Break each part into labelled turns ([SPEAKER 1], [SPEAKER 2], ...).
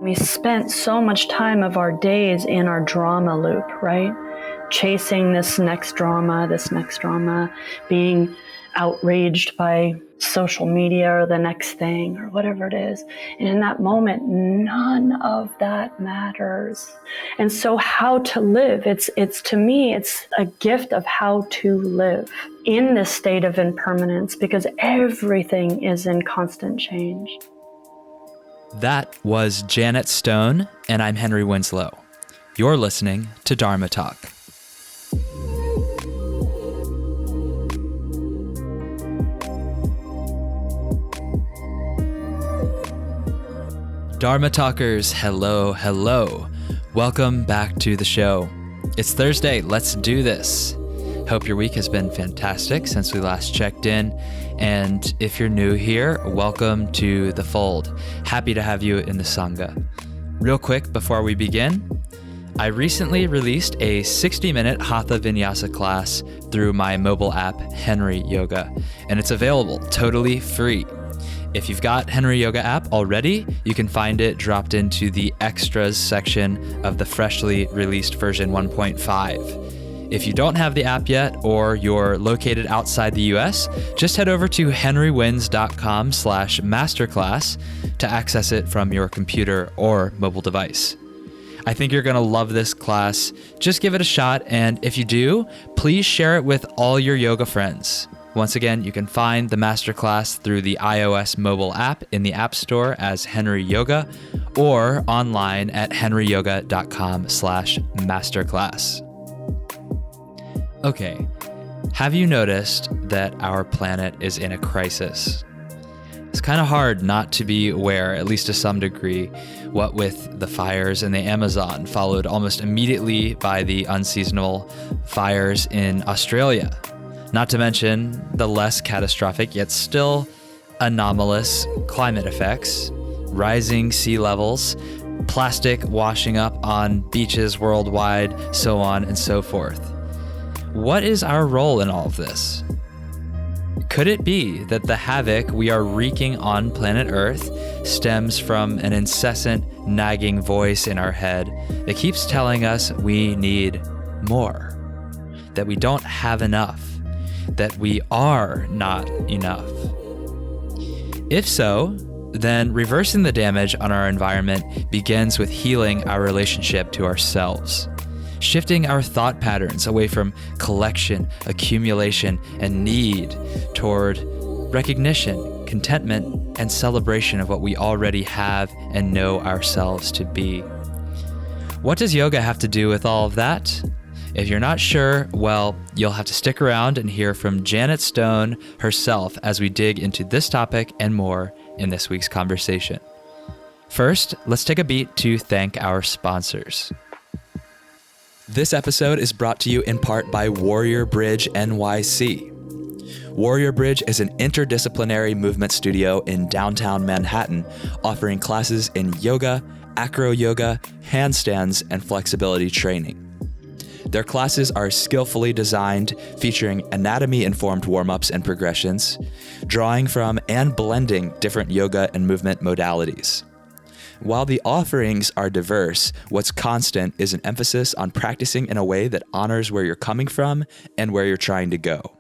[SPEAKER 1] We spent so much time of our days in our drama loop, right? Chasing this next drama, being outraged by social media or the next thing or whatever it is. And in that moment, none of that matters. And so how to live, it's to me, it's a gift of how to live in this state of impermanence, because everything is in constant change.
[SPEAKER 2] That was Janet Stone, and I'm Henry Winslow. You're listening to Dharma Talk. Dharma Talkers, hello. Welcome back to the show. It's Thursday, let's do this. Hope your week has been fantastic since we last checked in. And if you're new here, welcome to the fold. Happy to have you in the Sangha. Real quick before we begin, I recently released a 60-minute Hatha Vinyasa class through my mobile app, Henry Yoga, and it's available totally free. If you've got Henry Yoga app already, you can find it dropped into the extras section of the freshly released version 1.5. If you don't have the app yet, or you're located outside the US, just head over to henrywins.com/masterclass to access it from your computer or mobile device. I think you're gonna love this class. Just give it a shot, and if you do, please share it with all your yoga friends. Once again, you can find the masterclass through the iOS mobile app in the App Store as Henry Yoga, or online at henryyoga.com/masterclass. Okay, have you noticed that our planet is in a crisis? It's kind of hard not to be aware, at least to some degree, what with the fires in the Amazon, followed almost immediately by the unseasonal fires in Australia. Not to mention the less catastrophic yet still anomalous climate effects, rising sea levels, plastic washing up on beaches worldwide, so on and so forth. What is our role in all of this? Could it be that the havoc we are wreaking on planet Earth stems from an incessant nagging voice in our head that keeps telling us we need more, that we don't have enough, that we are not enough? If so, then reversing the damage on our environment begins with healing our relationship to ourselves, shifting our thought patterns away from collection, accumulation, and need toward recognition, contentment, and celebration of what we already have and know ourselves to be. What does yoga have to do with all of that? If you're not sure, well, you'll have to stick around and hear from Janet Stone herself as we dig into this topic and more in this week's conversation. First, let's take a beat to thank our sponsors. This episode is brought to you in part by Warrior Bridge NYC. Warrior Bridge is an interdisciplinary movement studio in downtown Manhattan, offering classes in yoga, acro yoga, handstands, and flexibility training. Their classes are skillfully designed, featuring anatomy-informed warm-ups and progressions, drawing from and blending different yoga and movement modalities. While the offerings are diverse, what's constant is an emphasis on practicing in a way that honors where you're coming from and where you're trying to go.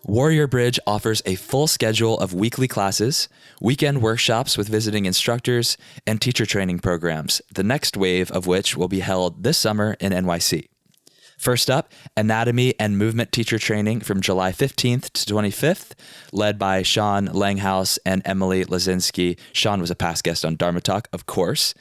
[SPEAKER 2] Warrior Bridge offers a full schedule of weekly classes, weekend workshops with visiting instructors, and teacher training programs, the next wave of which will be held this summer in NYC. First up, anatomy and movement teacher training from July 15th to 25th, led by Sean Langhouse and Emily Lazinski. Sean was a past guest on Dharma Talk, of course.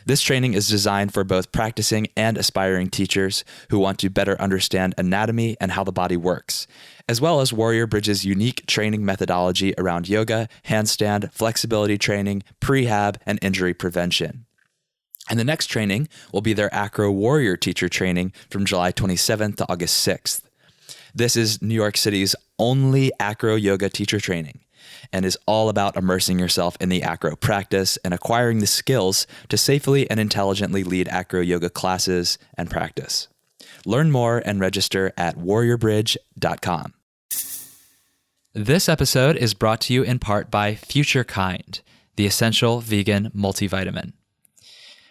[SPEAKER 2] This training is designed for both practicing and aspiring teachers who want to better understand anatomy and how the body works, as well as Warrior Bridge's unique training methodology around yoga, handstand, flexibility training, prehab, and injury prevention. And the next training will be their Acro Warrior teacher training from July 27th to August 6th. This is New York City's only acro yoga teacher training and is all about immersing yourself in the acro practice and acquiring the skills to safely and intelligently lead acro yoga classes and practice. Learn more and register at warriorbridge.com. This episode is brought to you in part by Future Kind, the essential vegan multivitamin.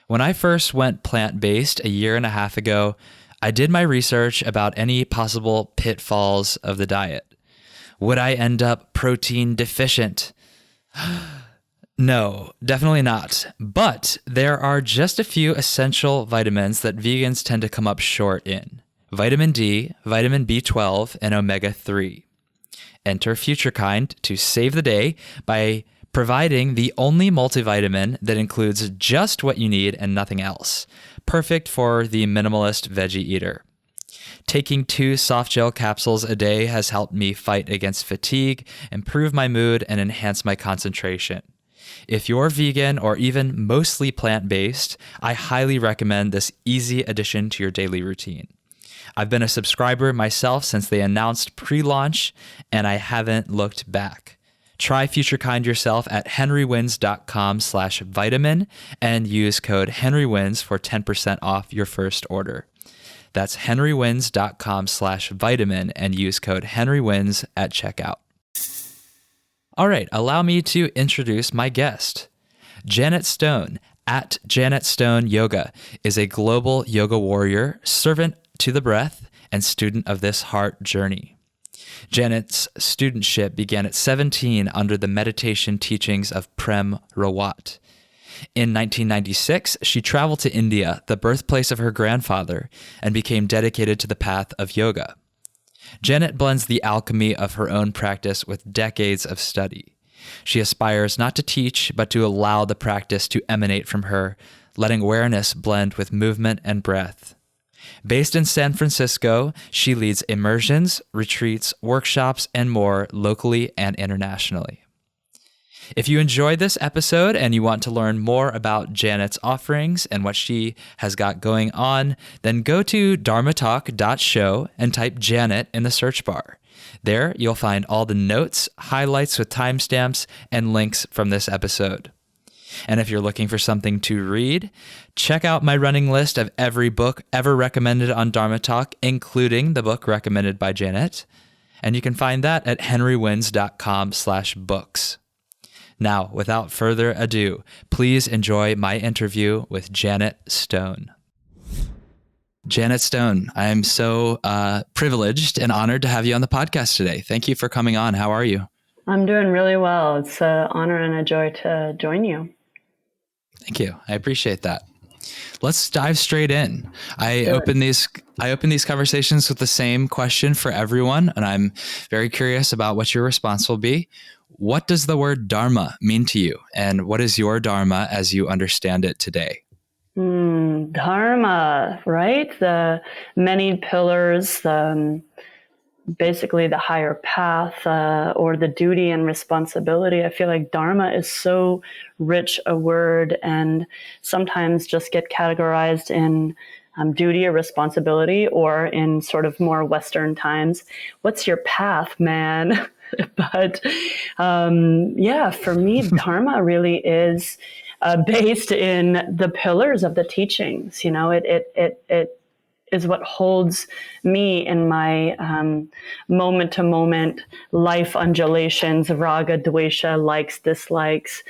[SPEAKER 2] When I first went plant-based a year and a half ago, I did my research about any possible pitfalls of the diet. Would I end up protein deficient? No, definitely not. But there are just a few essential vitamins that vegans tend to come up short in. Vitamin D, vitamin B12, and omega-3. Enter FutureKind to save the day by providing the only multivitamin that includes just what you need and nothing else. Perfect for the minimalist veggie eater. Taking 2 soft gel capsules a day has helped me fight against fatigue, improve my mood, and enhance my concentration. If you're vegan or even mostly plant-based, I highly recommend this easy addition to your daily routine. I've been a subscriber myself since they announced pre-launch, and I haven't looked back. Try FutureKind yourself at henrywins.com/vitamin and use code HenryWins for 10% off your first order. That's henrywins.com/vitamin and use code HenryWins at checkout. All right, allow me to introduce my guest. Janet Stone, at Janet Stone Yoga, is a global yoga warrior, servant to the breath, and student of this heart journey. Janet's studentship began at 17 under the meditation teachings of Prem Rawat. In 1996, she traveled to India, the birthplace of her grandfather, and became dedicated to the path of yoga. Janet blends the alchemy of her own practice with decades of study. She aspires not to teach, but to allow the practice to emanate from her, letting awareness blend with movement and breath. Based in San Francisco, she leads immersions, retreats, workshops, and more locally and internationally. If you enjoyed this episode and you want to learn more about Janet's offerings and what she has got going on, then go to dharmatalk.show and type Janet in the search bar. There, you'll find all the notes, highlights with timestamps, and links from this episode. And if you're looking for something to read, check out my running list of every book ever recommended on Dharma Talk, including the book recommended by Janet. And you can find that at henrywins.com/books. Now, without further ado, please enjoy my interview with Janet Stone. Janet Stone, I am so privileged and honored to have you on the podcast today. Thank you for coming on. How are you?
[SPEAKER 1] I'm doing really well. It's an honor and a joy to join you.
[SPEAKER 2] Thank you. I appreciate that. Let's dive straight in. I open these conversations with the same question for everyone, and I'm very curious about what your response will be. What does the word Dharma mean to you, and what is your Dharma as you understand it today?
[SPEAKER 1] Dharma, right? The many pillars, basically the higher path, or the duty and responsibility. I feel like Dharma is so rich a word and sometimes just get categorized in duty or responsibility, or in sort of more Western times, what's your path, man? But for me, Dharma really is based in the pillars of the teachings. You know, it is what holds me in my moment-to-moment life undulations, raga, dvesha, likes, dislikes.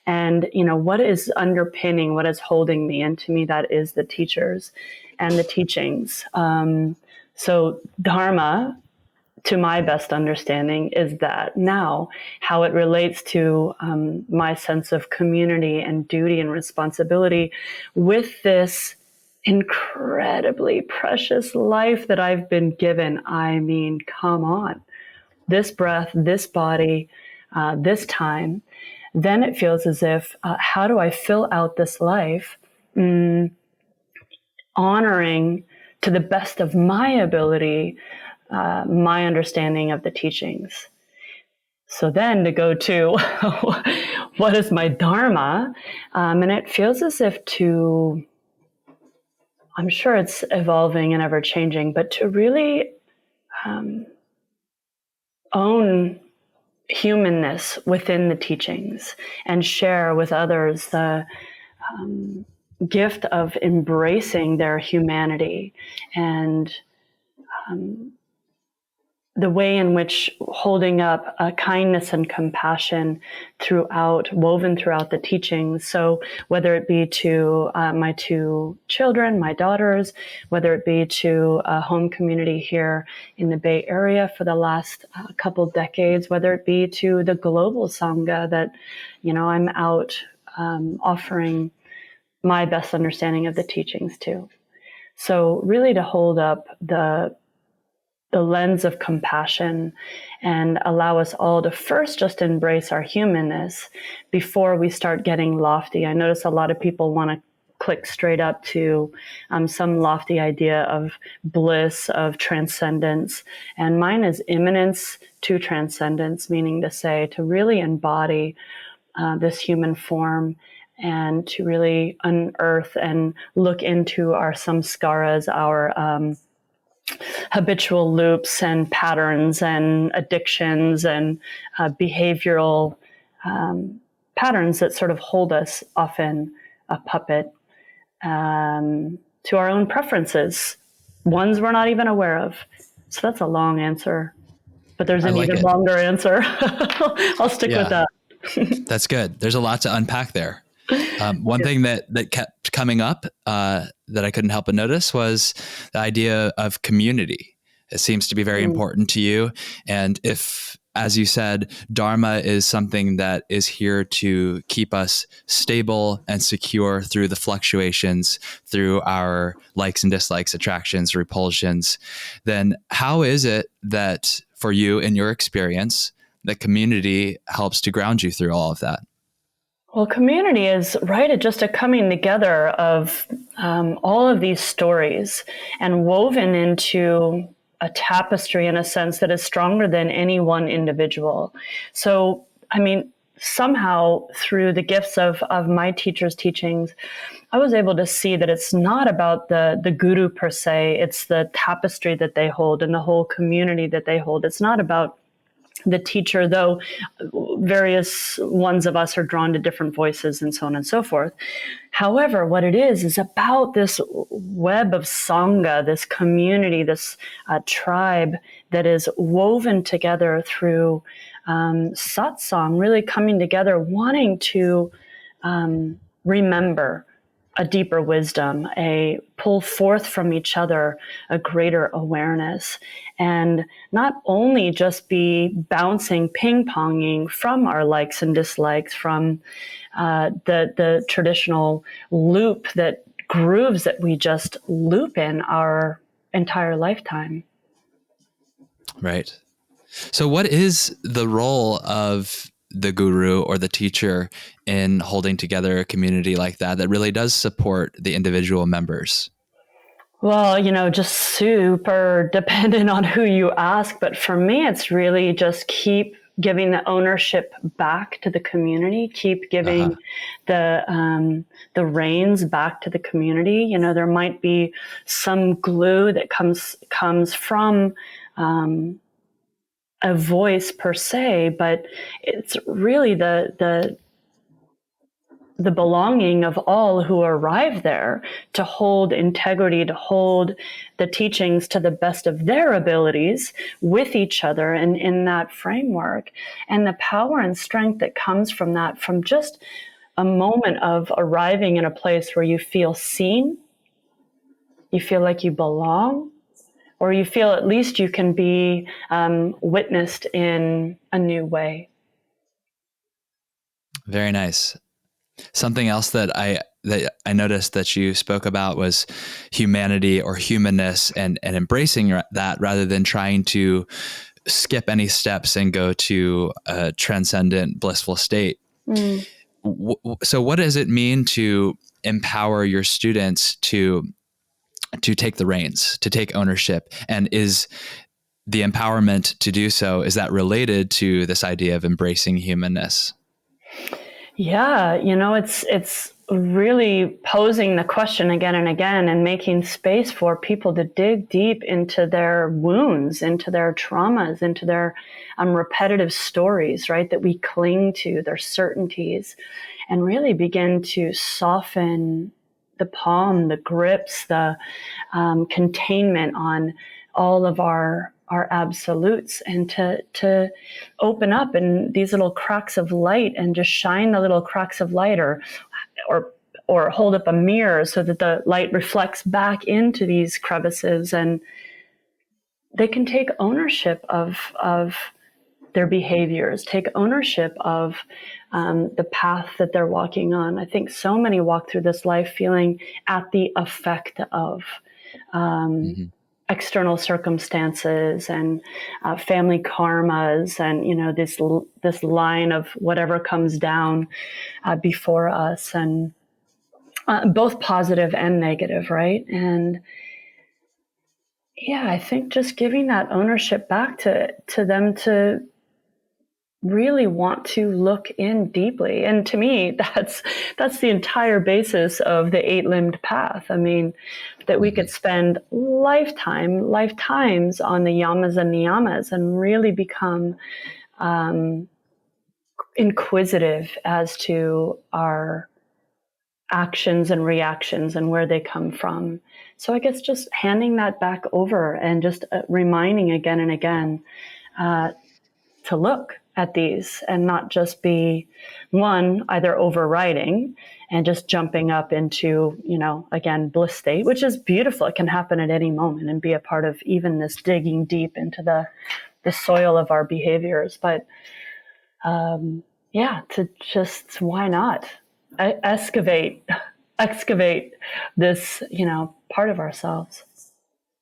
[SPEAKER 1] And, you know, what is underpinning, what is holding me? And to me, that is the teachers and the teachings. So Dharma, to my best understanding, is that. Now, how it relates to my sense of community and duty and responsibility with this incredibly precious life that I've been given. I mean, come on, this breath, this body, this time, then it feels as if, how do I fill out this life, honoring to the best of my ability, my understanding of the teachings. So then to go to what is my Dharma? And it feels as if I'm sure it's evolving and ever changing, but to really own humanness within the teachings and share with others the gift of embracing their humanity and the way in which holding up kindness and compassion woven throughout the teachings. So whether it be to my two children, my daughters, whether it be to a home community here in the Bay Area for the last couple decades, whether it be to the global Sangha that, I'm out offering my best understanding of the teachings to. So really to hold up the lens of compassion and allow us all to first just embrace our humanness before we start getting lofty. I notice a lot of people want to click straight up to some lofty idea of bliss, of transcendence. And mine is immanence to transcendence, meaning to say, to really embody this human form and to really unearth and look into our samskaras, our habitual loops and patterns and addictions and behavioral patterns that sort of hold us often a puppet to our own preferences, ones we're not even aware of. So that's a long answer, but there's an even longer answer. I'll stick with that.
[SPEAKER 2] That's good. There's a lot to unpack there. One thing that kept coming up that I couldn't help but notice was the idea of community. It seems to be very important to you. And if, as you said, Dharma is something that is here to keep us stable and secure through the fluctuations, through our likes and dislikes, attractions, repulsions, then how is it that for you, in your experience, the community helps to ground you through all of that?
[SPEAKER 1] Well, community is, right, it's just a coming together of all of these stories and woven into a tapestry in a sense that is stronger than any one individual. So, somehow through the gifts of my teacher's teachings, I was able to see that it's not about the guru per se, it's the tapestry that they hold and the whole community that they hold. It's not about the teacher, though various ones of us are drawn to different voices and so on and so forth. However, what it is about this web of Sangha, this community, this tribe that is woven together through satsang, really coming together, wanting to remember a deeper wisdom, pull forth from each other a greater awareness, and not only just be bouncing, ping-ponging from our likes and dislikes, from the traditional loop, that grooves that we just loop in our entire lifetime.
[SPEAKER 2] Right. So what is the role of the guru or the teacher in holding together a community like that really does support the individual members?
[SPEAKER 1] Well, just super dependent on who you ask. But for me, it's really just keep giving the ownership back to the community, keep giving the reins back to the community. There might be some glue that comes from a voice per se, but it's really the belonging of all who arrive there to hold integrity, to hold the teachings to the best of their abilities with each other and in that framework. And the power and strength that comes from that, from just a moment of arriving in a place where you feel seen, you feel like you belong, or you feel at least you can be witnessed in a new way.
[SPEAKER 2] Very nice. Something else that I noticed that you spoke about was humanity or humanness and embracing that rather than trying to skip any steps and go to a transcendent, blissful state. So what does it mean to empower your students to take the reins, to take ownership? And is the empowerment to do so, is that related to this idea of embracing humanness?
[SPEAKER 1] Yeah, it's really posing the question again and again and making space for people to dig deep into their wounds, into their traumas, into their repetitive stories, right, that we cling to, their certainties, and really begin to soften the palm, the grips, the containment on all of our our absolutes, and to open up in these little cracks of light and just shine the little cracks of light, or or hold up a mirror so that the light reflects back into these crevices, and they can take ownership of their behaviors, take ownership of the path that they're walking on. I think so many walk through this life feeling at the effect of external circumstances and family karmas, and this line of whatever comes down before us, and both positive and negative, right? And yeah, I think just giving that ownership back to them to really want to look in deeply. And to me, that's the entire basis of the eight-limbed path. I mean, that we could spend lifetimes on the yamas and niyamas and really become inquisitive as to our actions and reactions and where they come from. So I guess just handing that back over and just reminding again and again to look at these and not just be one, either overriding and just jumping up into, again, bliss state, which is beautiful. It can happen at any moment and be a part of even this digging deep into the soil of our behaviors. But to just, why not excavate this, part of ourselves.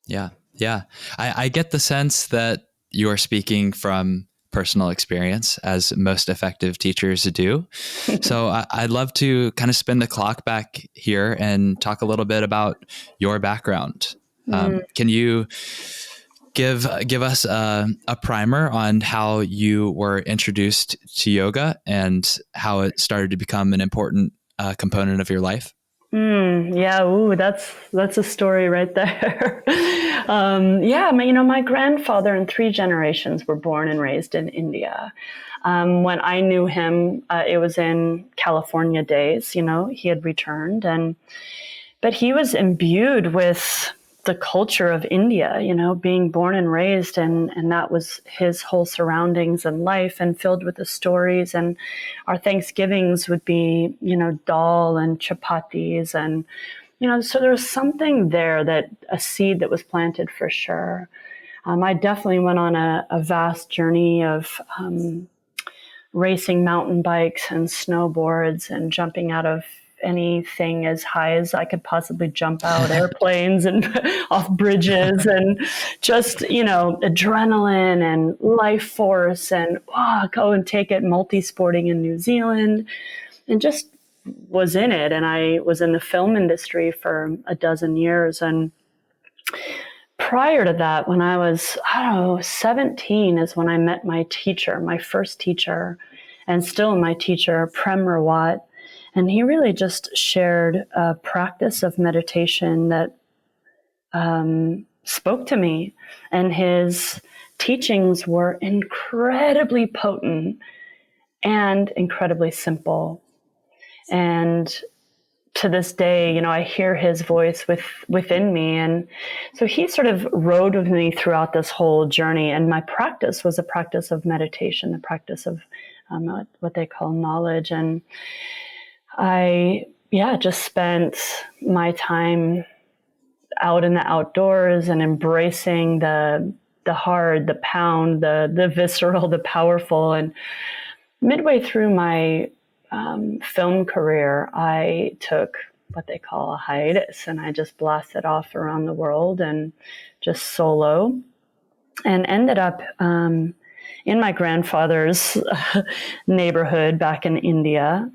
[SPEAKER 2] Yeah. Yeah. I get the sense that you are speaking from personal experience, as most effective teachers do. So I'd love to kind of spin the clock back here and talk a little bit about your background. Can you give us a primer on how you were introduced to yoga and how it started to become an important component of your life?
[SPEAKER 1] Yeah, that's a story right there. My grandfather and 3 generations were born and raised in India. When I knew him, it was in California days. He had returned, but he was imbued with the culture of India, being born and raised, and that was his whole surroundings and life, and filled with the stories. And our Thanksgivings would be, dal and chapatis, and so there was something there, that a seed that was planted for sure. I definitely went on a vast journey of racing mountain bikes and snowboards and jumping out of anything as high as I could possibly jump out, airplanes and off bridges, and just, adrenaline and life force, and go and take it multi-sporting in New Zealand, and just was in it. And I was in the film industry for a dozen years. And prior to that, when I was, 17 is when I met my teacher, my first teacher, and still my teacher, Prem Rawat. And he really just shared a practice of meditation that spoke to me. And his teachings were incredibly potent and incredibly simple. And to this day, I hear his voice within me. And so he sort of rode with me throughout this whole journey. And my practice was a practice of meditation, the practice of what they call knowledge. And I, just spent my time out in the outdoors and embracing the hard, the pound, the visceral, the powerful. And midway through my film career, I took what they call a hiatus, and I just blasted off around the world and just solo, and ended up in my grandfather's neighborhood back in India.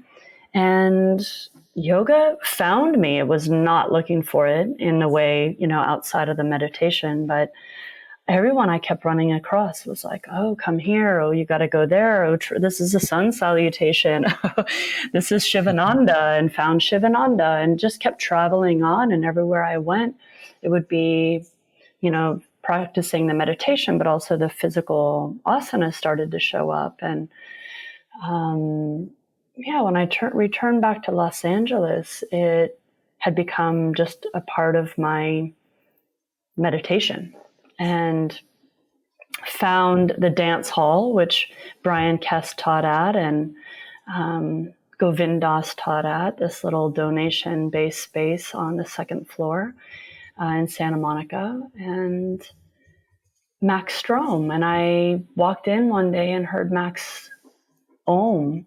[SPEAKER 1] And yoga found me. It was not looking for it in the way, outside of the meditation, but everyone I kept running across was like, oh, come here. Oh, you got to go there. Oh, this is a sun salutation. This is Shivananda, and found Shivananda, and just kept traveling on. And everywhere I went, it would be, practicing the meditation, but also the physical asana started to show up. And when I returned back to Los Angeles, it had become just a part of my meditation. And found the dance hall, which Brian Kest taught at, and Govindas taught at, this little donation-based space on the second floor in Santa Monica, and Max Strom. And I walked in one day and heard Max Om.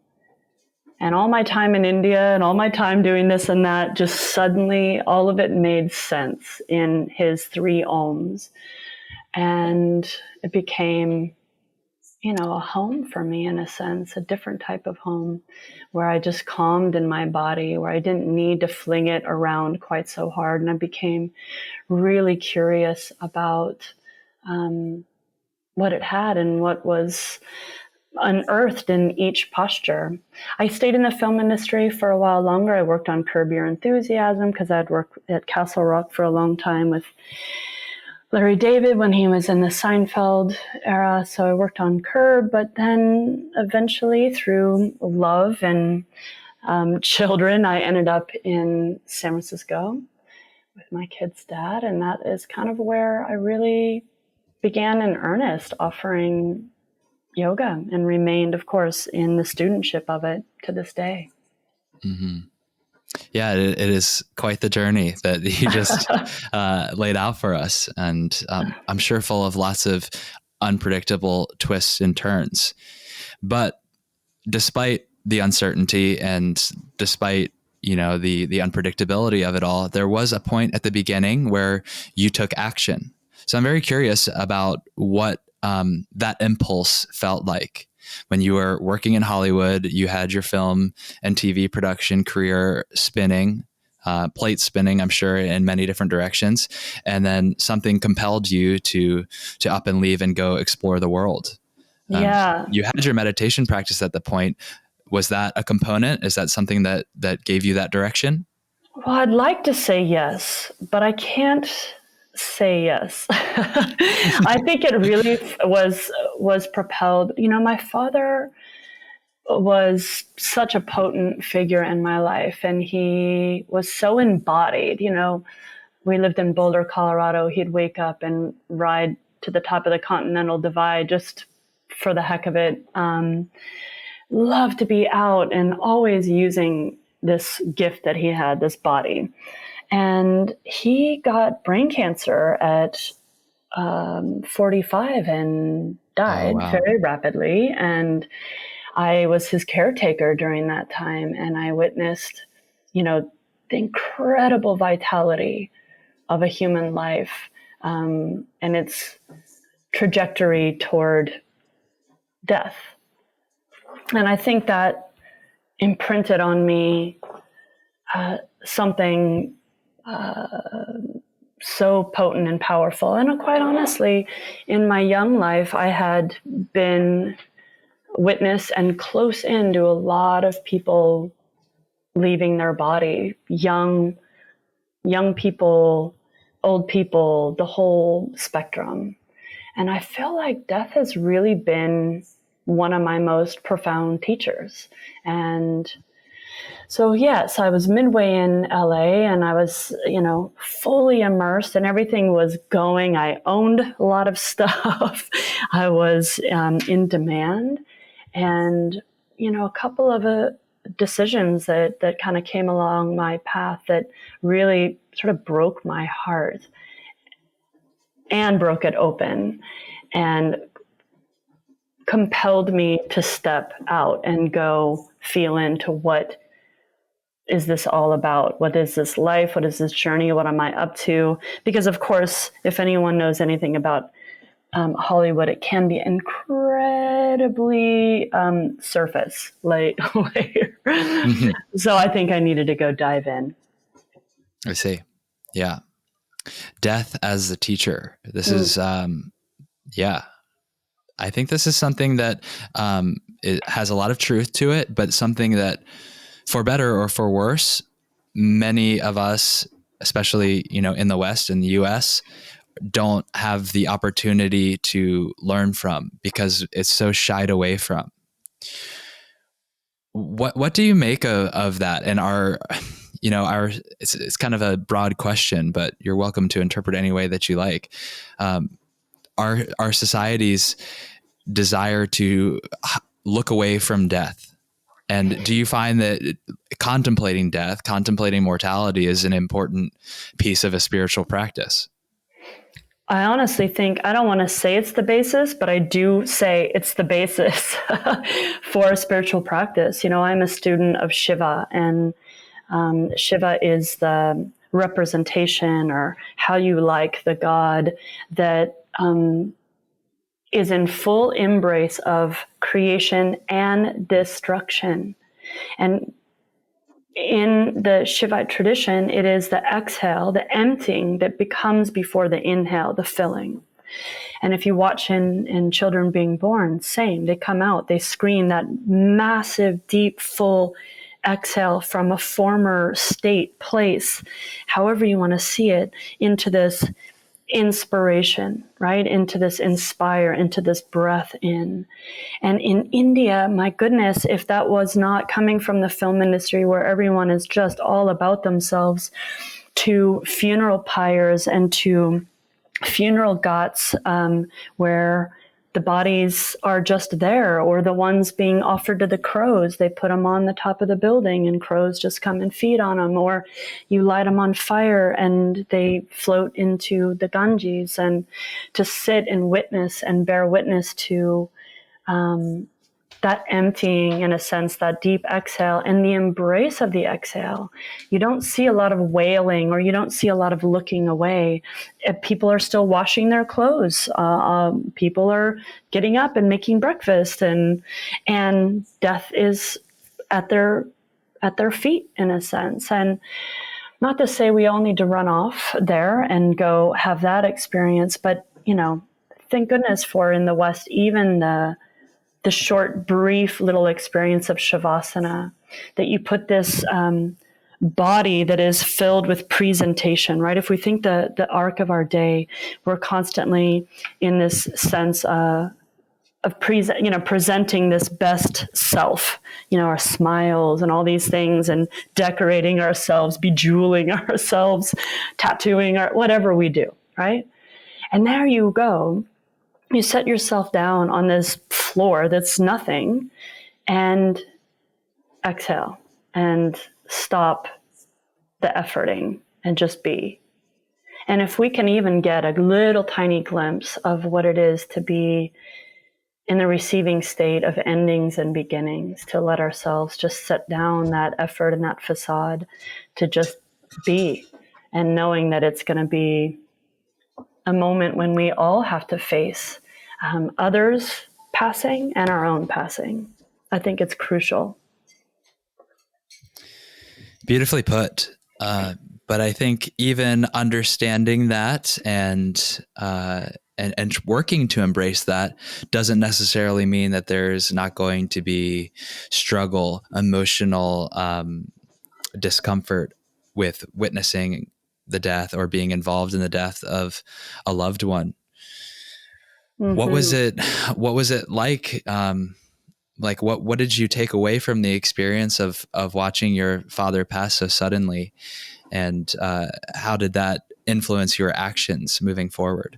[SPEAKER 1] And all my time in India and all my time doing this and that, just suddenly all of it made sense in his 3 Oms. And it became, a home for me in a sense, a different type of home where I just calmed in my body, where I didn't need to fling it around quite so hard. And I became really curious about what it had and what was unearthed in each posture. I stayed in the film industry for a while longer. I worked on Curb Your Enthusiasm because I'd worked at Castle Rock for a long time with Larry David when he was in the Seinfeld era. So I worked on Curb, but then eventually through love and children, I ended up in San Francisco with my kid's dad. And that is kind of where I really began in earnest offering yoga and remained, of course, in the studentship of it to this day.
[SPEAKER 2] Mm-hmm. Yeah, it is quite the journey that you just laid out for us. And I'm sure full of lots of unpredictable twists and turns. But despite the uncertainty and despite, the unpredictability of it all, there was a point at the beginning where you took action. So I'm very curious about what that impulse felt like. When you were working in Hollywood, you had your film and TV production career spinning, plate spinning, I'm sure, in many different directions. And then something compelled you to up and leave and go explore the world.
[SPEAKER 1] Yeah.
[SPEAKER 2] You had your meditation practice at the point. Was that a component? Is that something that gave you that direction?
[SPEAKER 1] Well, I'd like to say yes, but I can't say yes. I think it really was propelled. My father was such a potent figure in my life, and he was so embodied. We lived in Boulder, Colorado. He'd wake up and ride to the top of the Continental Divide just for the heck of it. Loved to be out and always using this gift that he had, this body. And he got brain cancer at 45 and died very rapidly. And I was his caretaker during that time. And I witnessed, the incredible vitality of a human life and its trajectory toward death. And I think that imprinted on me something so potent and powerful. And quite honestly, in my young life, I had been witness and close into a lot of people leaving their body, young people, old people, the whole spectrum. And I feel like death has really been one of my most profound teachers. And so, yes, I was midway in LA and I was, fully immersed and everything was going. I owned a lot of stuff. I was in demand. And, a couple of decisions that kind of came along my path that really sort of broke my heart and broke it open and compelled me to step out and go feel into what is this all about? What is this life? What is this journey? What am I up to? Because, of course, if anyone knows anything about Hollywood, it can be incredibly surface layer. Mm-hmm. So I think I needed to go dive in.
[SPEAKER 2] I see. Yeah. Death as the teacher. This is, I think this is something that it has a lot of truth to it, but something that, for better or for worse, many of us, especially, in the West, in the US, don't have the opportunity to learn from because it's so shied away from. What do you make of that? And it's kind of a broad question, but you're welcome to interpret any way that you like. our society's desire to look away from death. And do you find that contemplating death, contemplating mortality is an important piece of a spiritual practice?
[SPEAKER 1] I honestly think, I don't want to say it's the basis, but I do say it's the basis for a spiritual practice. I'm a student of Shiva, and Shiva is the representation, or how you like, the god that is in full embrace of creation and destruction. And in the Shivite tradition, it is the exhale, the emptying, that becomes before the inhale, the filling. And if you watch in children being born, same, they come out, they scream that massive, deep, full exhale from a former state, place, however you want to see it, into this inspiration, right? Into this inspire, into this breath in. And in India, my goodness, if that was not coming from the film industry, where everyone is just all about themselves, to funeral pyres and to funeral ghats, where the bodies are just there, or the ones being offered to the crows. They put them on the top of the building and crows just come and feed on them, or you light them on fire and they float into the Ganges. And to sit and witness and bear witness to that emptying, in a sense, that deep exhale and the embrace of the exhale. You don't see a lot of wailing, or you don't see a lot of looking away. People are still washing their clothes. People are getting up and making breakfast, and death is at their feet, in a sense. And not to say we all need to run off there and go have that experience, but thank goodness for, in the West, even the short, brief little experience of Shavasana, that you put this body that is filled with presentation, right? If we think the arc of our day, we're constantly in this sense of presenting this best self, our smiles and all these things, and decorating ourselves, bejeweling ourselves, tattooing, or whatever we do, right? And there you go. You set yourself down on this floor that's nothing, and exhale and stop the efforting and just be. And if we can even get a little tiny glimpse of what it is to be in the receiving state of endings and beginnings, to let ourselves just set down that effort and that facade, to just be, and knowing that it's going to be a moment when we all have to face others passing and our own passing. I think it's crucial.
[SPEAKER 2] Beautifully put. But I think even understanding that and working to embrace that doesn't necessarily mean that there's not going to be struggle, emotional discomfort with witnessing the death or being involved in the death of a loved one. Mm-hmm. What was it like? What did you take away from the experience of watching your father pass so suddenly? And how did that influence your actions moving forward?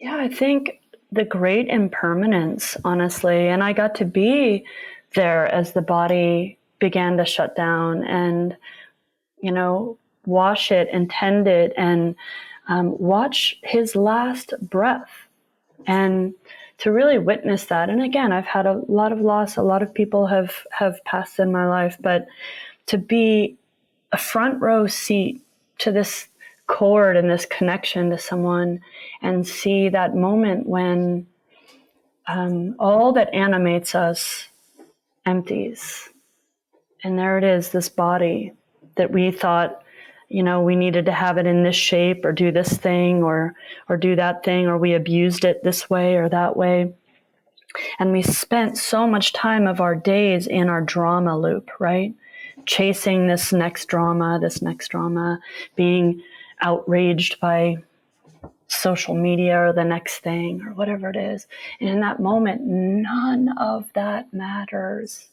[SPEAKER 1] Yeah, I think the great impermanence, honestly. And I got to be there as the body began to shut down, and, wash it and tend it, and watch his last breath. And to really witness that. And again, I've had a lot of loss. A lot of people have passed in my life, but to be a front row seat to this cord and this connection to someone, and see that moment when all that animates us empties. And there it is, this body that we thought, we needed to have it in this shape, or do this thing, or do that thing, or we abused it this way or that way. And we spent so much time of our days in our drama loop, right? Chasing this next drama, being outraged by social media or the next thing or whatever it is. And in that moment, none of that matters.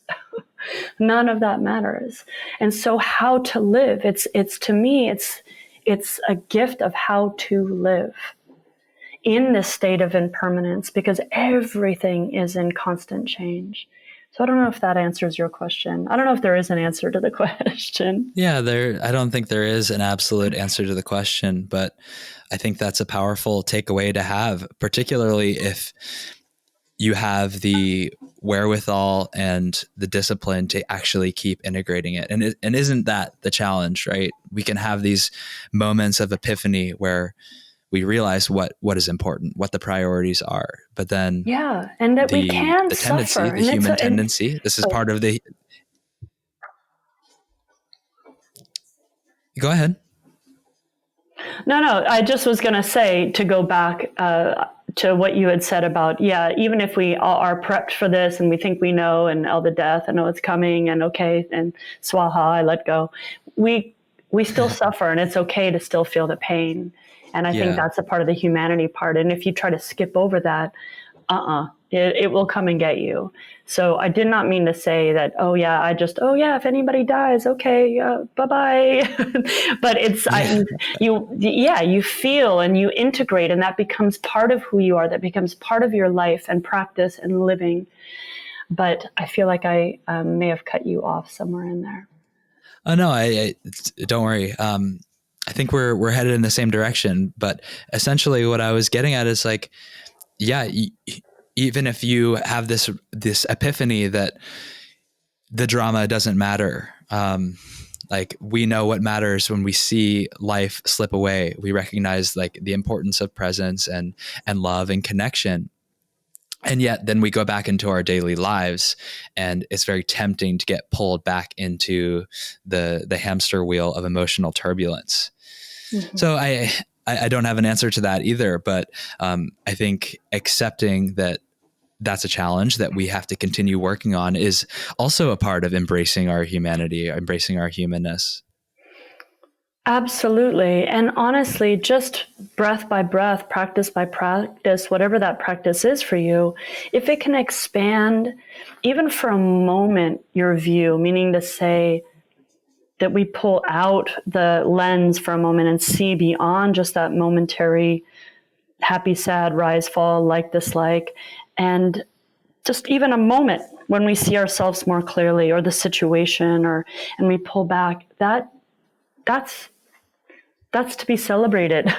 [SPEAKER 1] None of that matters. And so how to live, it's to me, it's a gift of how to live in this state of impermanence, because everything is in constant change. So I don't know if that answers your question. I don't know if there is an answer to the question.
[SPEAKER 2] Yeah, I don't think there is an absolute answer to the question, but I think that's a powerful takeaway to have, particularly if you have the wherewithal and the discipline to actually keep integrating it. And isn't that the challenge, right? We can have these moments of epiphany where we realize what is important, what the priorities are, but then
[SPEAKER 1] and that we can
[SPEAKER 2] the tendency,
[SPEAKER 1] suffer,
[SPEAKER 2] the human tendency. This is part of the. Go ahead.
[SPEAKER 1] No, I just was going to say, to go back to what you had said about, even if we are prepped for this and we think we know, and the death, I know it's coming, and okay, and swaha, I let go. We still suffer, and it's okay to still feel the pain. And I think that's a part of the humanity part. And if you try to skip over that, it will come and get you. So I did not mean to say that, if anybody dies, okay, bye-bye. But it's, you feel and you integrate, and that becomes part of who you are. That becomes part of your life and practice and living. But I feel like I may have cut you off somewhere in there.
[SPEAKER 2] Oh, no, I don't worry. I think we're headed in the same direction, but essentially what I was getting at is like, even if you have this epiphany that the drama doesn't matter, like we know what matters when we see life slip away. We recognize like the importance of presence and love and connection. And yet then we go back into our daily lives, and it's very tempting to get pulled back into the hamster wheel of emotional turbulence. Mm-hmm. So I don't have an answer to that either, but I think accepting that that's a challenge that we have to continue working on is also a part of embracing our humanity, embracing our humanness.
[SPEAKER 1] Absolutely. And honestly, just breath by breath, practice by practice, whatever that practice is for you, if it can expand even for a moment your view, meaning to say that we pull out the lens for a moment and see beyond just that momentary happy, sad, rise, fall, like, dislike, and just even a moment when we see ourselves more clearly, or the situation, and we pull back, that's to be celebrated.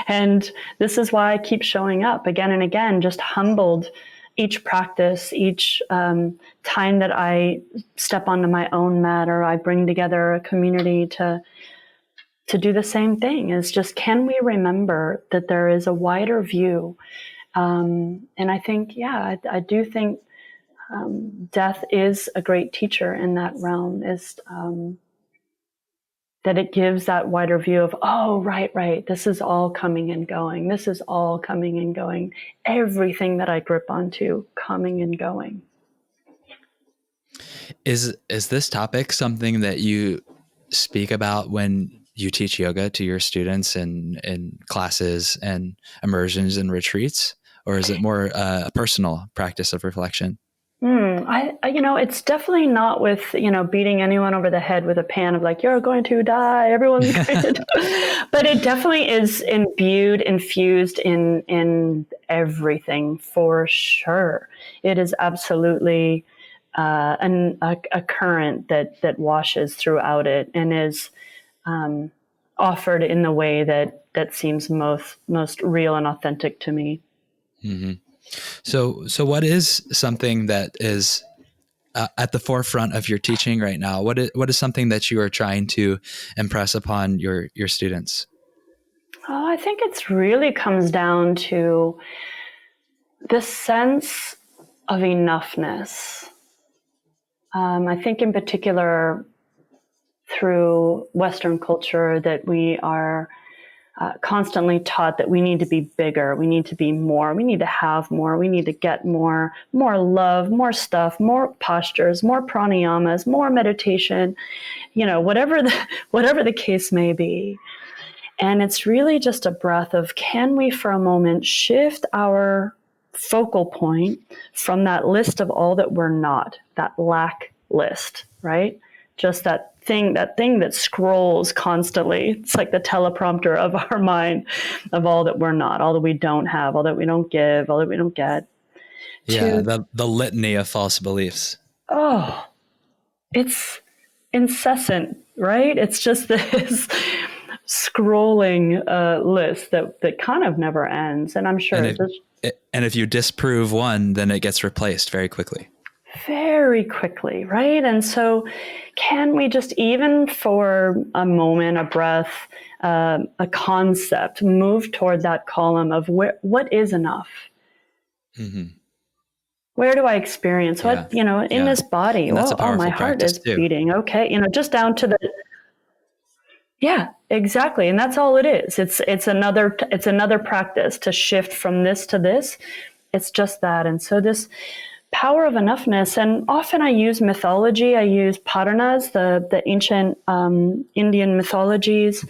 [SPEAKER 1] And this is why I keep showing up again and again, just humbled each practice, each time that I step onto my own mat, or I bring together a community to do the same thing. Is just, can we remember that there is a wider view? And I think, I do think death is a great teacher in that realm, is that it gives that wider view of, right, this is all coming and going. This is all coming and going. Everything that I grip onto, coming and going.
[SPEAKER 2] Is this topic something that you speak about when you teach yoga to your students in classes and immersions and retreats? Or is it more a personal practice of reflection?
[SPEAKER 1] It's definitely not with, beating anyone over the head with a pan of like, you're going to die, everyone's going to die. But it definitely is infused in everything, for sure. It is absolutely a current that washes throughout it, and is offered in the way that seems most real and authentic to me.
[SPEAKER 2] Mm-hmm. So what is something that is at the forefront of your teaching right now? What is something that you are trying to impress upon your students?
[SPEAKER 1] Oh, I think it's really comes down to the sense of enoughness. I think in particular through Western culture that we are constantly taught that we need to be bigger, we need to be more, we need to have more, we need to get more love, more stuff, more postures, more pranayamas, more meditation, whatever the case may be. And it's really just a breath of, can we for a moment shift our focal point from that list of all that we're not, that lack list, right? just that thing that scrolls constantly. It's like the teleprompter of our mind, of all that we're not, all that we don't have, all that we don't give, all that we don't get.
[SPEAKER 2] Yeah, the litany of false beliefs.
[SPEAKER 1] Oh, it's incessant, right? It's just this scrolling list that kind of never ends. And I'm sure
[SPEAKER 2] And if you disprove one, then it gets replaced very quickly.
[SPEAKER 1] Very quickly, right? And so, can we just, even for a moment, a breath, a concept, move toward that column of what is enough?
[SPEAKER 2] Mm-hmm.
[SPEAKER 1] Where do I experience what, in this body?
[SPEAKER 2] And that's a
[SPEAKER 1] Oh, my
[SPEAKER 2] powerful
[SPEAKER 1] heart
[SPEAKER 2] practice
[SPEAKER 1] is
[SPEAKER 2] too.
[SPEAKER 1] beating. Okay. Just down to the, yeah, exactly. And that's all it is. It's another practice to shift from this to this. It's just that. And so this power of enoughness, and often I use mythology. I use Puranas, the ancient Indian mythologies.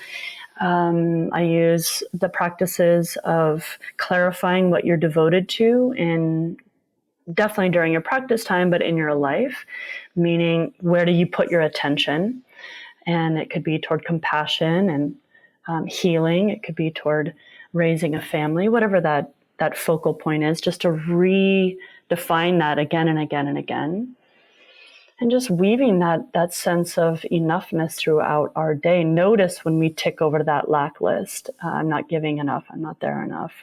[SPEAKER 1] I use the practices of clarifying what you're devoted to, and definitely during your practice time, but in your life, meaning where do you put your attention? And it could be toward compassion and healing. It could be toward raising a family, whatever that focal point is, just to redefine that again and again and again. And just weaving that sense of enoughness throughout our day. Notice when we tick over to that lack list, I'm not giving enough, I'm not there enough.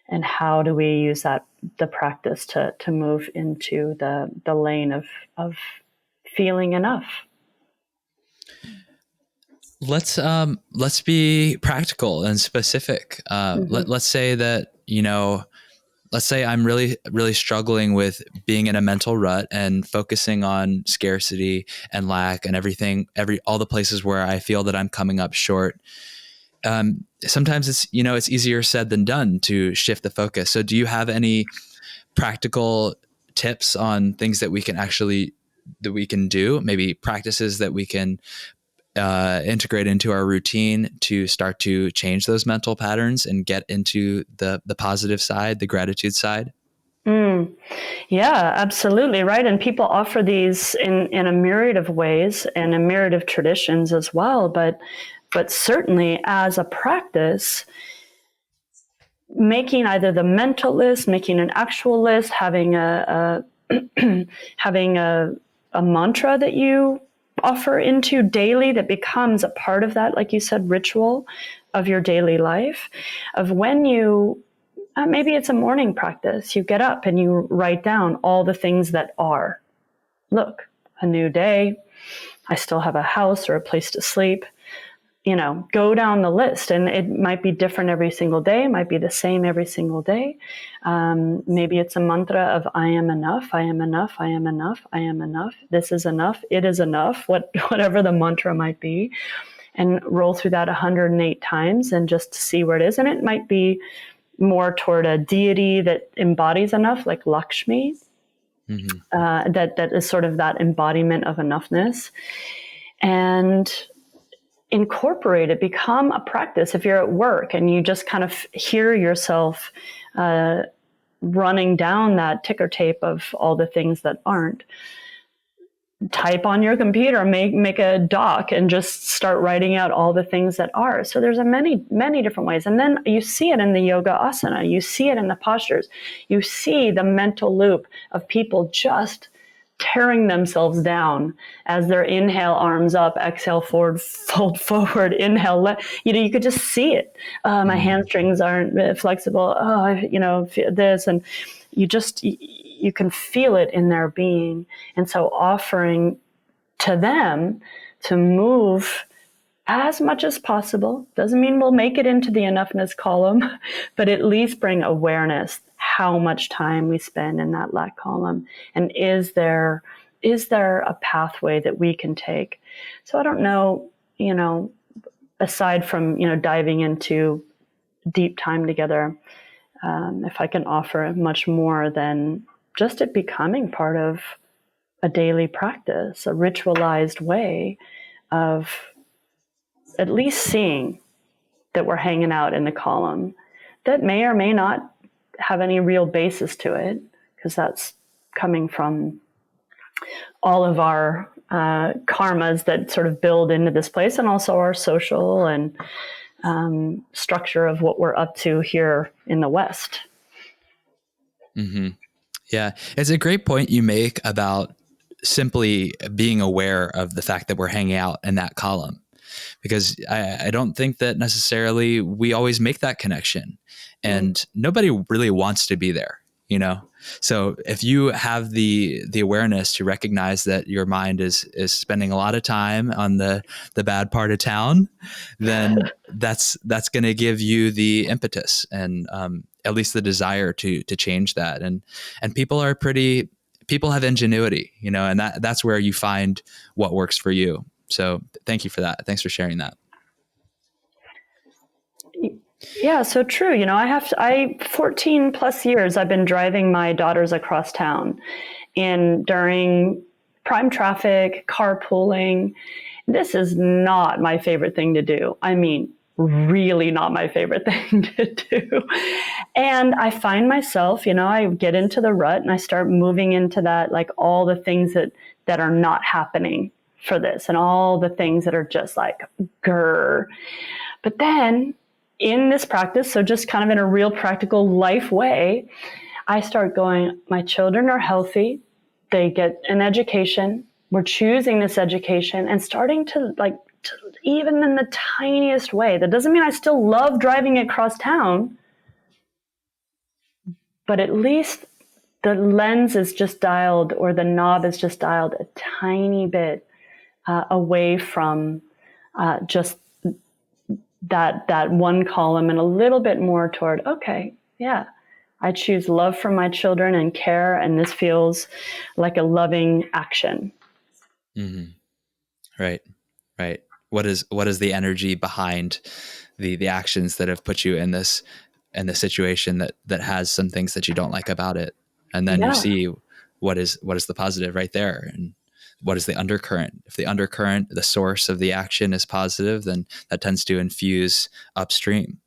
[SPEAKER 1] And how do we use the practice to move into the lane of feeling enough?
[SPEAKER 2] Let's be practical and specific. Let's say that, let's say I'm really, really struggling with being in a mental rut and focusing on scarcity and lack and all the places where I feel that I'm coming up short. Sometimes it's easier said than done to shift the focus. So do you have any practical tips on things that we can do, maybe practices that we can integrate into our routine to start to change those mental patterns and get into the positive side, the gratitude side?
[SPEAKER 1] Yeah, absolutely. Right. And people offer these in a myriad of ways and a myriad of traditions as well. But certainly as a practice, making either the mental list, making an actual list, having having a mantra that you offer into daily that becomes a part of that, like you said, ritual of your daily life, of when you, maybe it's a morning practice, you get up and you write down all the things that are. Look, a new day, I still have a house or a place to sleep. Go down the list, and it might be different every single day. It might be the same every single day. Maybe it's a mantra of I am enough, I am enough, I am enough, I am enough. This is enough, it is enough, whatever the mantra might be. And roll through that 108 times and just see where it is. And it might be more toward a deity that embodies enough, like Lakshmi, that is sort of that embodiment of enoughness. And incorporate it, become a practice. If you're at work and you just kind of hear yourself running down that ticker tape of all the things that aren't, type on your computer, make a doc and just start writing out all the things that are. So there's many different ways. And then you see it in the yoga asana, you see it in the postures, you see the mental loop of people just tearing themselves down as their inhale, arms up, exhale, forward, fold forward, inhale. You could just see it. My hamstrings aren't flexible. This, and you can feel it in their being. And so offering to them to move as much as possible, doesn't mean we'll make it into the enoughness column, but at least bring awareness how much time we spend in that lack column. And is there a pathway that we can take? So I don't know, aside from, diving into deep time together, if I can offer much more than just it becoming part of a daily practice, a ritualized way of at least seeing that we're hanging out in the column that may or may not have any real basis to it, because that's coming from all of our karmas that sort of build into this place, and also our social and structure of what we're up to here in the West.
[SPEAKER 2] Mm-hmm. Yeah, it's a great point you make about simply being aware of the fact that we're hanging out in that column, because I don't think that necessarily we always make that connection, and nobody really wants to be there, you know? So if you have the awareness to recognize that your mind is spending a lot of time on the bad part of town, then that's going to give you the impetus and at least the desire to change that. And people have ingenuity, you know, and that's where you find what works for you. So thank you for that. Thanks for sharing that.
[SPEAKER 1] Yeah, so true. You know, I 14 plus years I've been driving my daughters across town, and during prime traffic, carpooling. This is not my favorite thing to do. I mean, really not my favorite thing to do. And I find myself, you know, I get into the rut and I start moving into that, like all the things that are not happening for this, and all the things that are just like grr. But then in this practice, so just kind of in a real practical life way, I start going, my children are healthy, they get an education, we're choosing this education, and starting to even in the tiniest way. That doesn't mean I still love driving across town, but at least the lens is just dialed, or the knob is just dialed a tiny bit away from just that one column, and a little bit more toward, okay, yeah, I choose love for my children and care, and this feels like a loving action.
[SPEAKER 2] Mm-hmm. Right. What is the energy behind the actions that have put you in this situation that has some things that you don't like about it, and then you see what is the positive right there, and what is the undercurrent. If the undercurrent, the source of the action, is positive, then that tends to infuse upstream.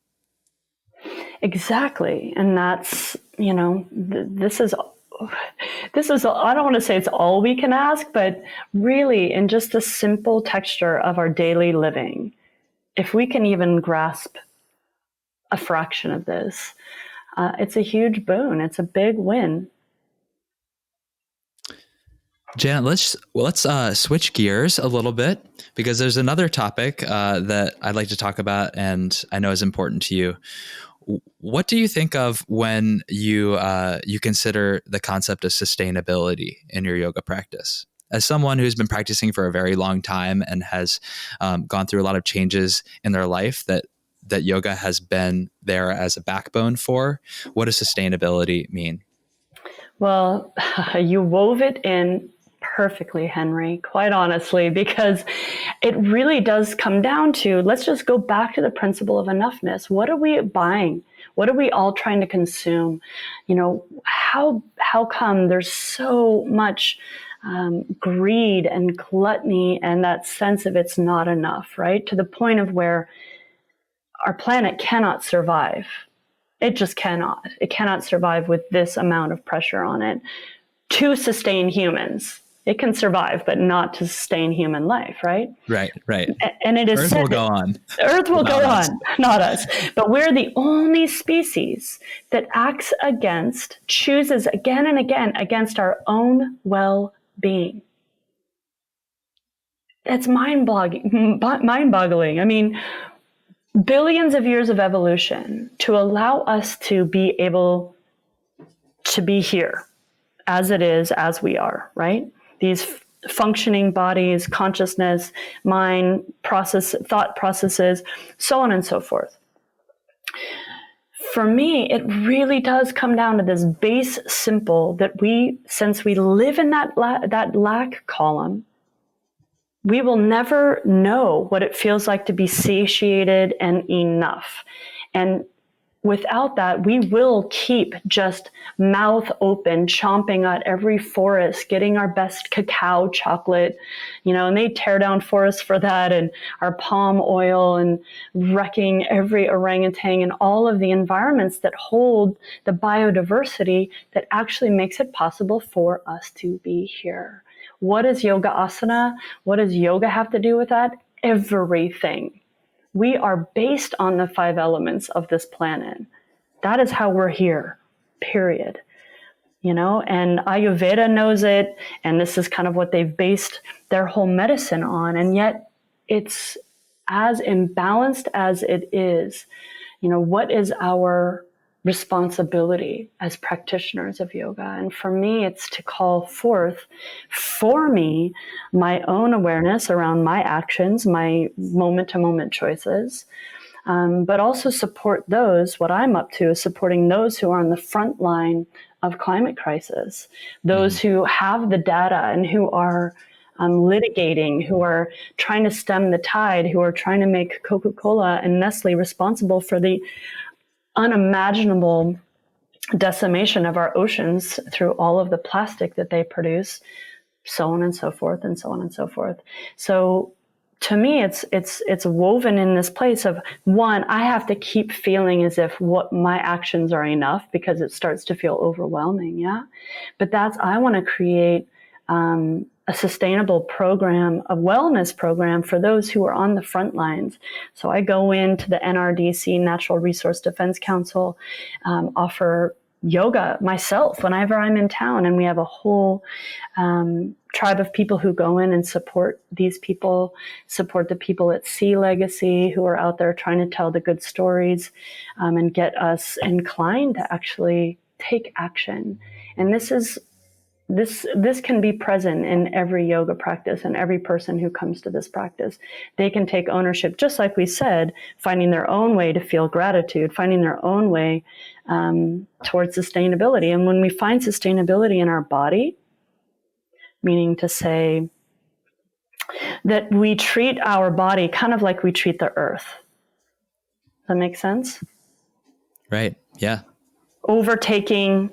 [SPEAKER 1] Exactly. And that's, you know, this is, I don't want to say it's all we can ask, but really in just the simple texture of our daily living, if we can even grasp a fraction of this, it's a huge boon. It's a big win.
[SPEAKER 2] Janet, let's switch gears a little bit, because there's another topic that I'd like to talk about, and I know is important to you. What do you think of when you consider the concept of sustainability in your yoga practice? As someone who's been practicing for a very long time and has gone through a lot of changes in their life that yoga has been there as a backbone for, what does sustainability mean?
[SPEAKER 1] Well, you wove it in perfectly, Henry, quite honestly, because it really does come down to, let's just go back to the principle of enoughness. What are we buying? What are we all trying to consume? You know, how come there's so much greed and gluttony and that sense of it's not enough, right? To the point of where our planet cannot survive. It just cannot. It cannot survive with this amount of pressure on it to sustain humans. It can survive, but not to sustain human life, right?
[SPEAKER 2] Right.
[SPEAKER 1] And it is
[SPEAKER 2] Earth will go on.
[SPEAKER 1] Earth will go on, not us. But we're the only species that chooses again and again against our own well-being. It's mind-boggling. I mean, billions of years of evolution to allow us to be able to be here as it is, as we are, right? These functioning bodies, consciousness, mind, thought processes, so on and so forth. For me, it really does come down to this base simple that since we live in that lack column, we will never know what it feels like to be satiated and enough. And without that, we will keep just mouth open, chomping at every forest, getting our best cacao chocolate, you know, and they tear down forests for that, and our palm oil, and wrecking every orangutan and all of the environments that hold the biodiversity that actually makes it possible for us to be here. What is yoga asana? What does yoga have to do with that? Everything. We are based on the 5 elements of this planet. That is how we're here, period. And Ayurveda knows it, and this is kind of what they've based their whole medicine on. And yet it's as imbalanced as it is. What is our responsibility as practitioners of yoga? And for me, it's to call forth for me my own awareness around my actions, my moment-to-moment choices, but also support those. What I'm up to is supporting those who are on the front line of climate crisis, those who have the data and who are litigating, who are trying to stem the tide, who are trying to make Coca-Cola and Nestle responsible for the unimaginable decimation of our oceans through all of the plastic that they produce, so on and so forth, and so on and so forth. So to me, it's woven in this place of, one, I have to keep feeling as if what my actions are enough, because it starts to feel overwhelming. Yeah. But I want to create a sustainable program, a wellness program for those who are on the front lines. So I go into the NRDC, Natural Resource Defense Council, offer yoga myself whenever I'm in town, and we have a whole tribe of people who go in and support these people, support the people at Sea Legacy who are out there trying to tell the good stories, and get us inclined to actually take action. And this can be present in every yoga practice, and every person who comes to this practice. They can take ownership, just like we said, finding their own way to feel gratitude, finding their own way towards sustainability. And when we find sustainability in our body, meaning to say that we treat our body kind of like we treat the earth. Does that make sense?
[SPEAKER 2] Right. Yeah.
[SPEAKER 1] Overtaking,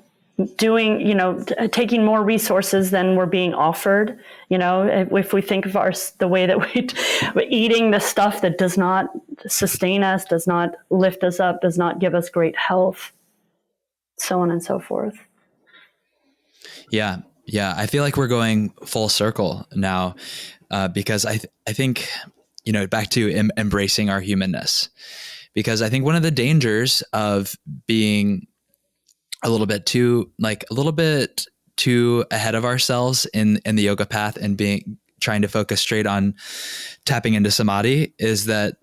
[SPEAKER 1] taking more resources than we're being offered. If we think of the way that we're eating the stuff that does not sustain us, does not lift us up, does not give us great health, so on and so forth.
[SPEAKER 2] Yeah. Yeah. I feel like we're going full circle now, because I think, back to embracing our humanness, because I think one of the dangers of being a little bit too ahead of ourselves in the yoga path and trying to focus straight on tapping into samadhi is that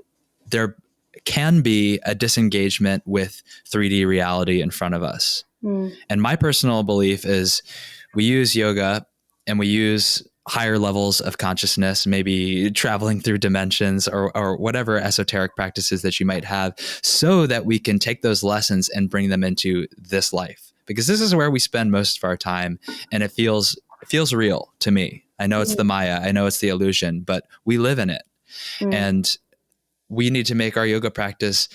[SPEAKER 2] there can be a disengagement with 3D reality in front of us. And my personal belief is we use yoga and we use higher levels of consciousness, maybe traveling through dimensions or whatever esoteric practices that you might have, so that we can take those lessons and bring them into this life, because this is where we spend most of our time. And it feels real to me. I know it's the Maya, I know it's the illusion, but we live in it. And we need to make our yoga practice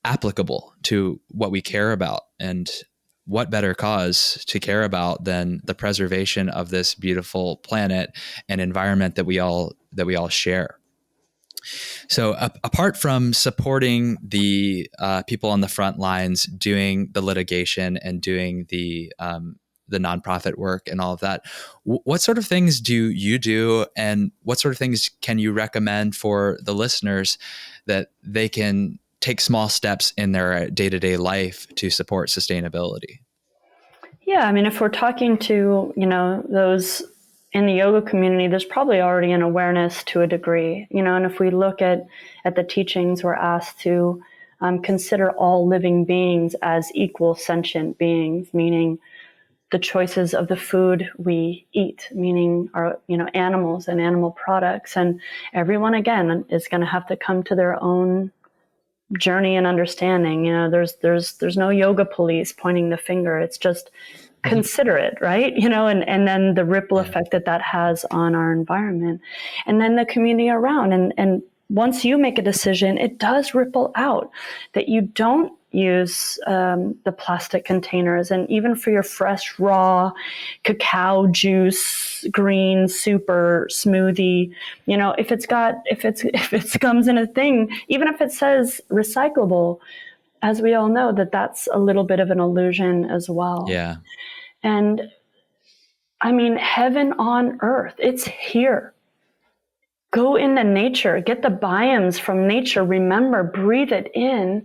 [SPEAKER 2] applicable to what we care about. And what better cause to care about than the preservation of this beautiful planet and environment that we all share. So apart from supporting the people on the front lines, doing the litigation and doing the nonprofit work and all of that, what sort of things do you do, and what sort of things can you recommend for the listeners that they can take small steps in their day-to-day life to support sustainability?
[SPEAKER 1] Yeah, I mean, if we're talking to, those in the yoga community, there's probably already an awareness to a degree, and if we look at the teachings, we're asked to consider all living beings as equal sentient beings, meaning the choices of the food we eat, meaning our, animals and animal products. And everyone, again, is going to have to come to their own journey and understanding. There's no yoga police pointing the finger. It's just consider it, right? And then the ripple effect that has on our environment, and then the community around. And once you make a decision, it does ripple out that you don't use the plastic containers. And even for your fresh, raw cacao juice, green, super smoothie, if it comes in a thing, even if it says recyclable, as we all know, that's a little bit of an illusion as well.
[SPEAKER 2] Yeah.
[SPEAKER 1] And I mean, heaven on earth. It's here. Go into nature, get the biomes from nature, remember, breathe it in.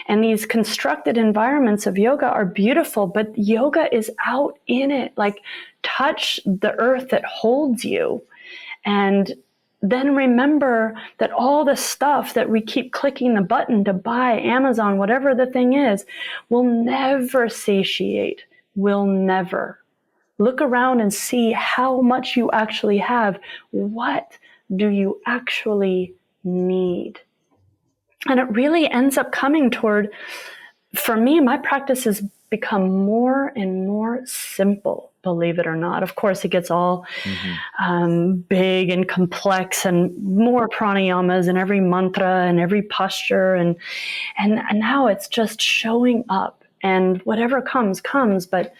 [SPEAKER 1] And these constructed environments of yoga are beautiful, but yoga is out in it. Like, touch the earth that holds you. And then remember that all the stuff that we keep clicking the button to buy, Amazon, whatever the thing is, will never satiate, will never. Look around and see how much you actually have. What do you actually need? And it really ends up coming toward, for me, my practice has become more and more simple, believe it or not. Of course, it gets all big and complex, and more pranayamas and every mantra and every posture. And now it's just showing up, and whatever comes, but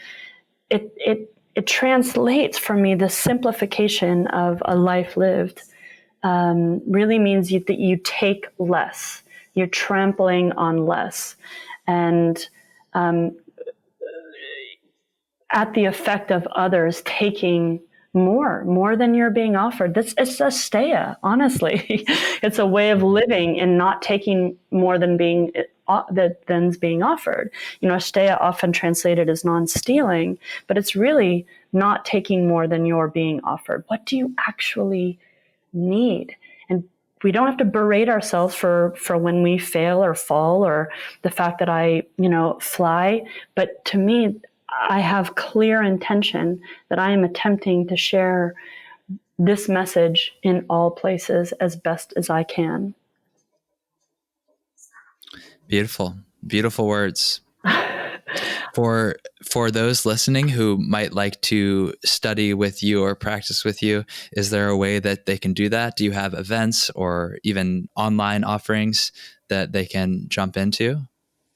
[SPEAKER 1] it translates for me, the simplification of a life lived really means that you take less. You're trampling on less. And at the effect of others taking more than you're being offered. It's a steya, honestly. It's a way of living and not taking more than's being offered. Steya often translated as non-stealing, but it's really not taking more than you're being offered. What do you actually need? And we don't have to berate ourselves for when we fail or fall, or the fact that I fly. But to me, I have clear intention that I am attempting to share this message in all places as best as I can.
[SPEAKER 2] Beautiful words. For those listening who might like to study with you or practice with you, is there a way that they can do that? Do you have events or even online offerings that they can jump into?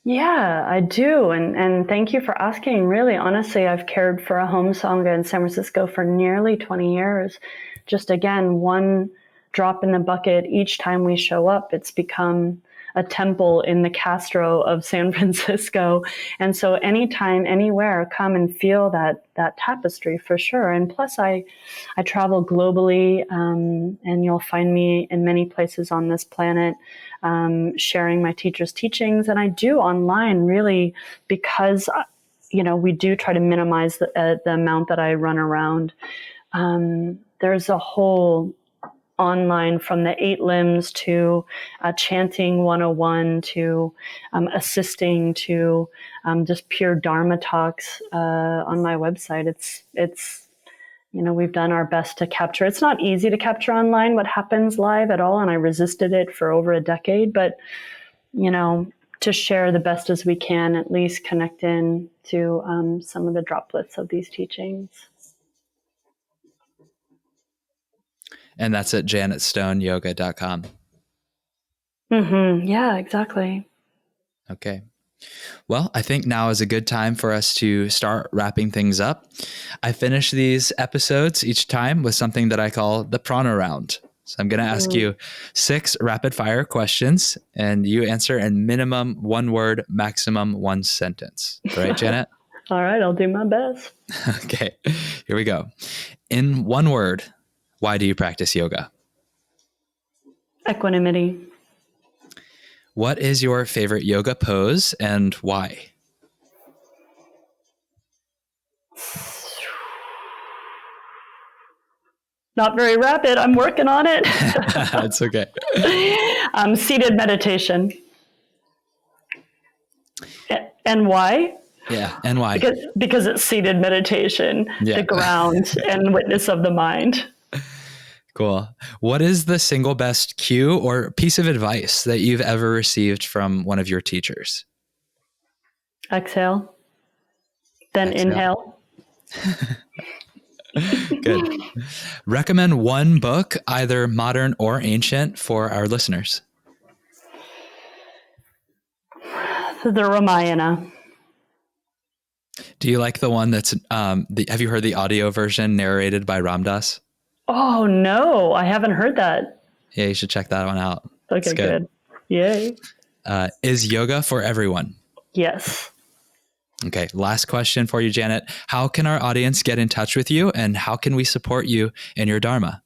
[SPEAKER 1] Yeah, I do. And thank you for asking. Really, honestly, I've cared for a home sangha in San Francisco for nearly 20 years. Just again, one drop in the bucket each time we show up. It's become a temple in the Castro of San Francisco. And so anytime, anywhere, come and feel that tapestry for sure. And plus I travel globally, and you'll find me in many places on this planet, sharing my teacher's teachings. And I do online, really, because, we do try to minimize the amount that I run around. There's a whole online, from the 8 limbs to chanting 101 to assisting to just pure Dharma talks on my website. It's we've done our best to capture. It's not easy to capture online what happens live at all, and I resisted it for over a decade, but to share the best as we can, at least connect in to some of the droplets of these teachings.
[SPEAKER 2] And that's at janetstoneyoga.com.
[SPEAKER 1] Yeah, exactly.
[SPEAKER 2] Okay. Well, I think now is a good time for us to start wrapping things up. I finish these episodes each time with something that I call the prana round. So I'm going to ask you 6 rapid fire questions, and you answer in minimum 1 word, maximum 1 sentence. All right, Janet?
[SPEAKER 1] All right, I'll do my best.
[SPEAKER 2] Okay, here we go. In 1 word, why do you practice yoga?
[SPEAKER 1] Equanimity.
[SPEAKER 2] What is your favorite yoga pose and why?
[SPEAKER 1] Not very rapid. I'm working on it.
[SPEAKER 2] That's okay.
[SPEAKER 1] Seated meditation. And why?
[SPEAKER 2] Yeah, and why?
[SPEAKER 1] Because it's seated meditation, the ground and witness of the mind.
[SPEAKER 2] Cool. What is the single best cue or piece of advice that you've ever received from one of your teachers?
[SPEAKER 1] Exhale. Then inhale.
[SPEAKER 2] Good. Recommend 1 book, either modern or ancient, for our listeners.
[SPEAKER 1] The Ramayana.
[SPEAKER 2] Do you like the one that's, have you heard the audio version narrated by Ram Dass?
[SPEAKER 1] Oh, no, I haven't heard that.
[SPEAKER 2] Yeah, you should check that one out.
[SPEAKER 1] Okay, good. Yay.
[SPEAKER 2] Is yoga for everyone?
[SPEAKER 1] Yes.
[SPEAKER 2] Okay, last question for you, Janet. How can our audience get in touch with you, and how can we support you in your Dharma?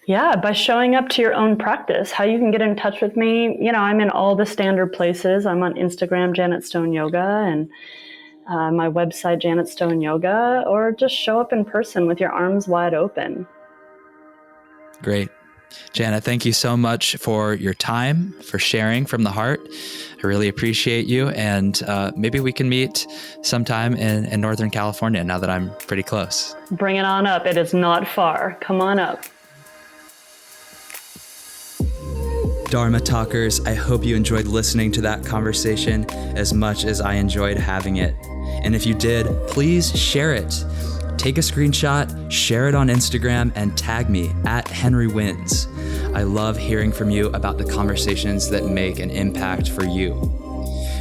[SPEAKER 1] Yeah, by showing up to your own practice. How you can get in touch with me, I'm in all the standard places. I'm on Instagram, Janet Stone Yoga, and my website, Janet Stone Yoga, or just show up in person with your arms wide open.
[SPEAKER 2] Great. Janet, thank you so much for your time, for sharing from the heart. I really appreciate you. And maybe we can meet sometime in Northern California now that I'm pretty close.
[SPEAKER 1] Bring it on up. It is not far. Come on up.
[SPEAKER 2] Dharma Talkers, I hope you enjoyed listening to that conversation as much as I enjoyed having it. And if you did, please share it. Take a screenshot, share it on Instagram, and tag me @HenryWins. I love hearing from you about the conversations that make an impact for you.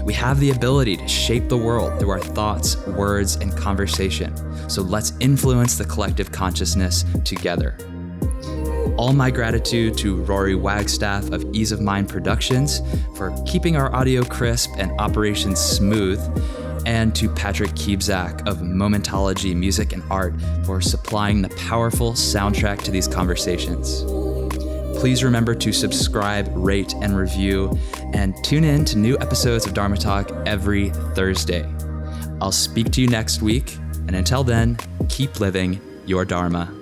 [SPEAKER 2] We have the ability to shape the world through our thoughts, words, and conversation. So let's influence the collective consciousness together. All my gratitude to Rory Wagstaff of Ease of Mind Productions for keeping our audio crisp and operations smooth, and to Patrick Kiebzak of Momentology Music and Art for supplying the powerful soundtrack to these conversations. Please remember to subscribe, rate, and review, and tune in to new episodes of Dharma Talk every Thursday. I'll speak to you next week, and until then, keep living your Dharma.